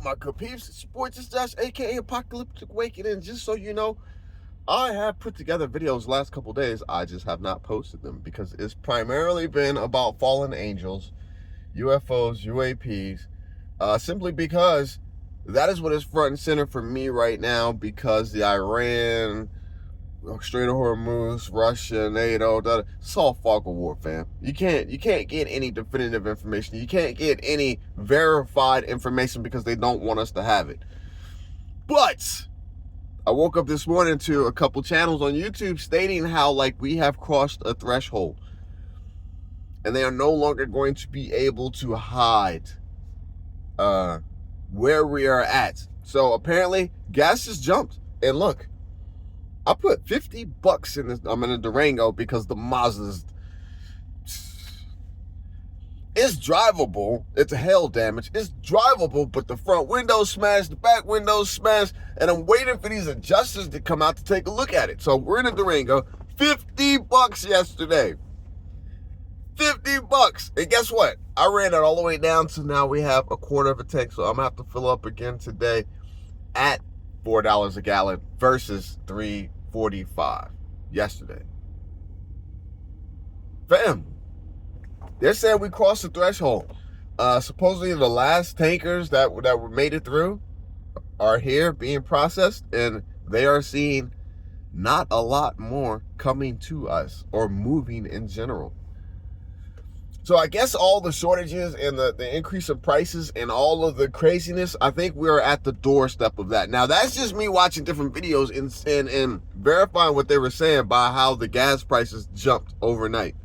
my good peeps? It's your boy Just Josh, aka Apocalyptic Awakening. Just so you know, I have put together videos last couple days. I just have not posted them because it's primarily been about fallen angels, UFOs, UAPs, simply because that is what is front and center for me right now, because the Iran, Strait of Hormuz, Russia, NATO, it's all fog of war, fam. You can't get any definitive information. You can't get any verified information because they don't want us to have it. But I woke up this morning to a couple channels on YouTube stating how, like, we have crossed a threshold and they are no longer going to be able to hide where we are at. So apparently gas just jumped. And look, I put $50 in this. I'm in a Durango because the Mazda's, it's drivable. It's a hail damage. It's drivable, but the front window's smashed, the back window's smashed, and I'm waiting for these adjusters to come out to take a look at it. So we're in a Durango. $50 yesterday. $50. And guess what? I ran it all the way down to now we have a quarter of a tank. So I'm gonna have to fill up again today at $4 a gallon versus $3.45 yesterday. Fam, they're saying we crossed the threshold. Supposedly the last tankers that were made it through are here being processed, and they are seeing not a lot more coming to us or moving in general. So I guess all the shortages and the increase of prices and all of the craziness, I think we're at the doorstep of that. Now, that's just me watching different videos and verifying what they were saying by how the gas prices jumped overnight.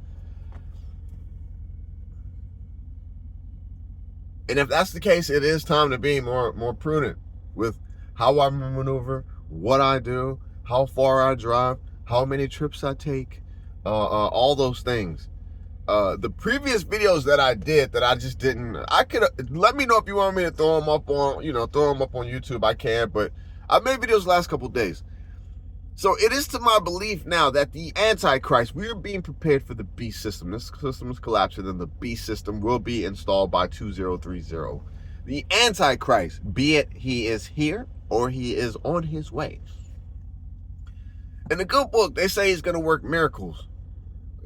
And if that's the case, it is time to be more prudent with how I maneuver, what I do, how far I drive, how many trips I take, all those things. The previous videos that I did that I just didn't, let me know if you want me to throw them up on, YouTube. I can, but I made videos last couple days. So it is to my belief now that the Antichrist, we are being prepared for the beast system. This system is collapsing and the beast system will be installed by 2030. The Antichrist, be it he is here or he is on his way. In the good book, they say he's going to work miracles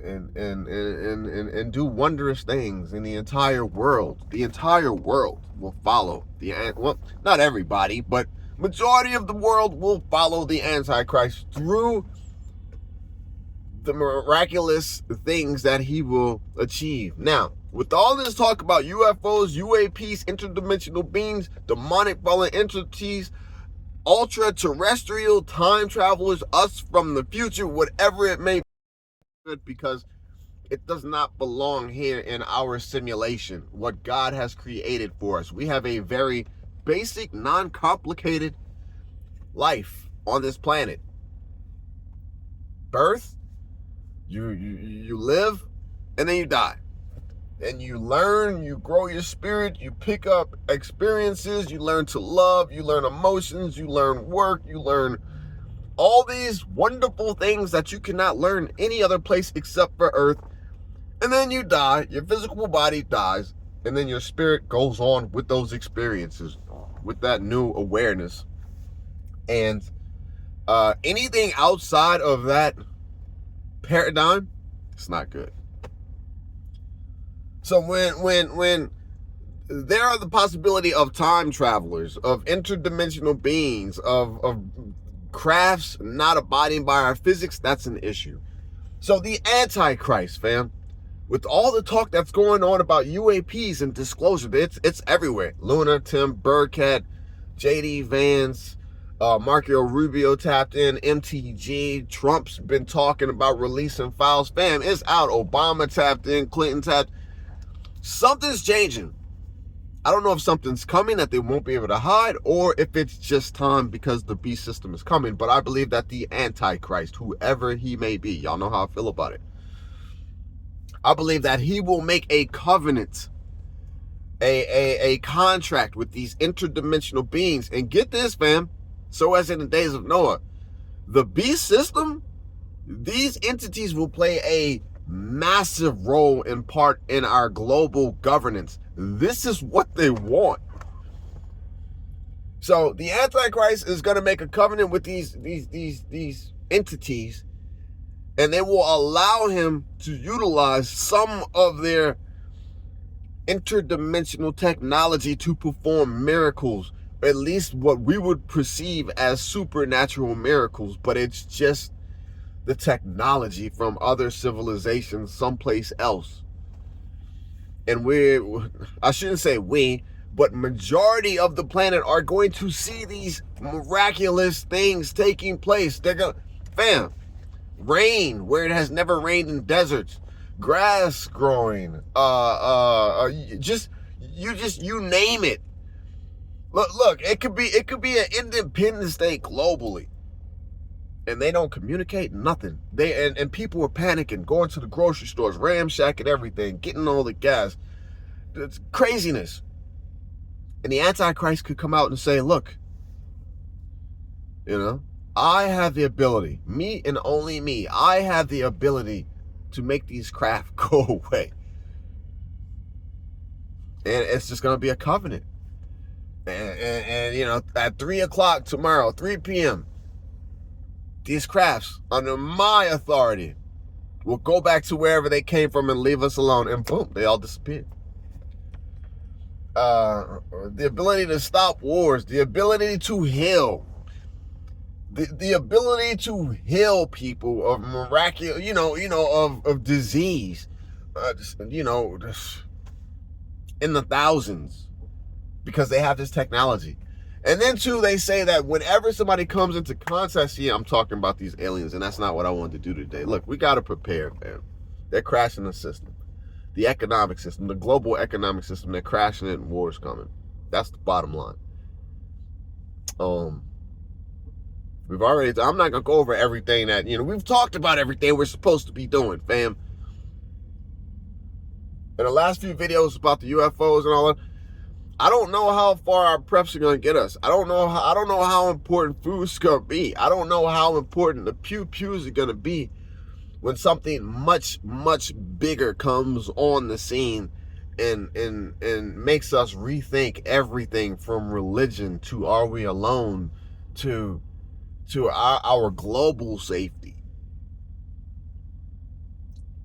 and do wondrous things in the entire world. The entire world will follow well, not everybody, but majority of the world will follow the Antichrist through the miraculous things that he will achieve. Now, with all this talk about UFOs, UAPs, interdimensional beings, demonic fallen entities, ultra-terrestrial time travelers, us from the future, whatever it may be, because it does not belong here in our simulation, what God has created for us. We have a very basic, non-complicated life on this planet. Birth, you live, and then you die. And you learn, you grow your spirit, you pick up experiences, you learn to love, you learn emotions, you learn work, you learn all these wonderful things that you cannot learn any other place except for Earth. And then you die, your physical body dies, and then your spirit goes on with those experiences, with that new awareness. And anything outside of that paradigm, it's not good. So when there are the possibility of time travelers, of interdimensional beings, of crafts not abiding by our physics, that's an issue. So the Antichrist, fam, with all the talk that's going on about UAPs and disclosure, it's everywhere. Luna, Tim, Burkett, JD Vance, Marco Rubio tapped in, MTG, Trump's been talking about releasing files. Fam, it's out. Obama tapped in, Clinton tapped. Something's changing. I don't know if something's coming that they won't be able to hide, or if it's just time because the beast system is coming. But I believe that the Antichrist, whoever he may be, y'all know how I feel about it, I believe that he will make a covenant, a contract with these interdimensional beings. And get this, fam, so as in the days of Noah, the beast system, these entities will play a massive role and part in our global governance. This is what they want. So the Antichrist is going to make a covenant with these entities, and they will allow him to utilize some of their interdimensional technology to perform miracles, at least what we would perceive as supernatural miracles, but it's just the technology from other civilizations someplace else. And I shouldn't say we, but majority of the planet are going to see these miraculous things taking place. They're gonna, fam, rain where it has never rained in deserts, grass growing, you name it. Look, it could be an independent state globally, and they don't communicate nothing. And people are panicking, going to the grocery stores, ramshacking everything, getting all the gas. It's craziness. And the Antichrist could come out and say, look, I have the ability, me and only me, I have the ability to make these craft go away. And it's just going to be a covenant. And at 3 o'clock tomorrow, 3 p.m., these crafts, under my authority, will go back to wherever they came from and leave us alone. And boom, they all disappear. The ability to stop wars, the ability to heal, the ability to heal people of miraculous, of disease, in the thousands, because they have this technology. And then too, they say that whenever somebody comes into contact, I'm talking about these aliens, and that's not what I wanted to do today. Look, we got to prepare, man. They're crashing the system. The economic system, the global economic system, they're crashing it and war's coming. That's the bottom line. I'm not going to go over everything that, we've talked about everything we're supposed to be doing, fam. In the last few videos about the UFOs and all that, I don't know how far our preps are going to get us. I don't know how important food's going to be. I don't know how important the pew-pews are going to be when something much, much bigger comes on the scene and makes us rethink everything from religion to are we alone to our global safety.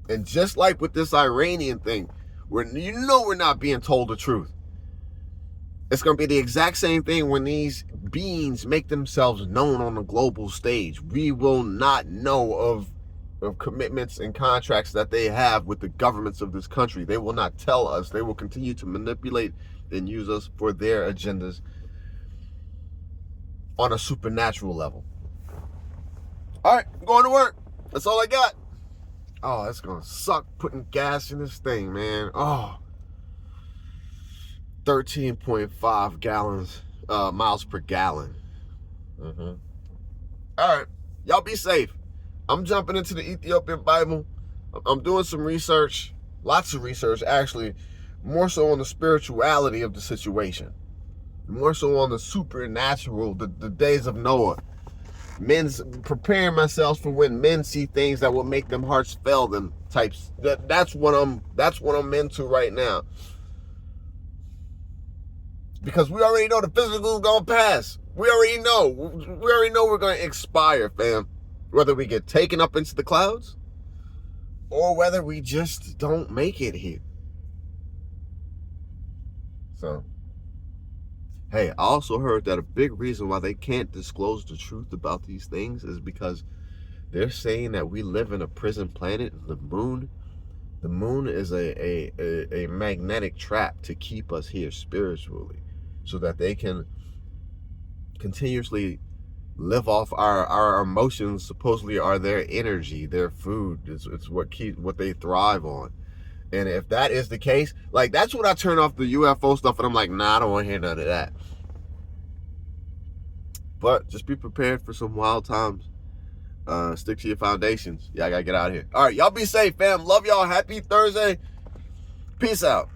And just like with this Iranian thing, we're not being told the truth. It's going to be the exact same thing when these beings make themselves known on the global stage. We will not know of commitments and contracts that they have with the governments of this country. They will not tell us. They will continue to manipulate and use us for their agendas on a supernatural level. All right, I'm going to work. That's all I got. Oh, that's going to suck putting gas in this thing, man. Oh. 13.5 gallons, miles per gallon. All right, y'all be safe. I'm jumping into the Ethiopian Bible. I'm doing some research, lots of research, actually, more so on the spirituality of the situation, more so on the supernatural, the days of Noah. Men's preparing myself for when men see things that will make them hearts fail them types. That's what I'm into right now. Because we already know the physical is going to pass. We already know we're going to expire, fam. Whether we get taken up into the clouds or whether we just don't make it here. So, hey, I also heard that a big reason why they can't disclose the truth about these things is because they're saying that we live in a prison planet, the moon. The moon is a magnetic trap to keep us here spiritually, so that they can continuously live off our emotions. Supposedly are their energy, their food. It's what they thrive on. And if that is the case, like, that's when I turn off the UFO stuff and I'm like, nah, I don't want to hear none of that. But just be prepared for some wild times. Stick to your foundations. Yeah, I gotta get out of here. All right, y'all be safe, fam. Love y'all. Happy Thursday. Peace out.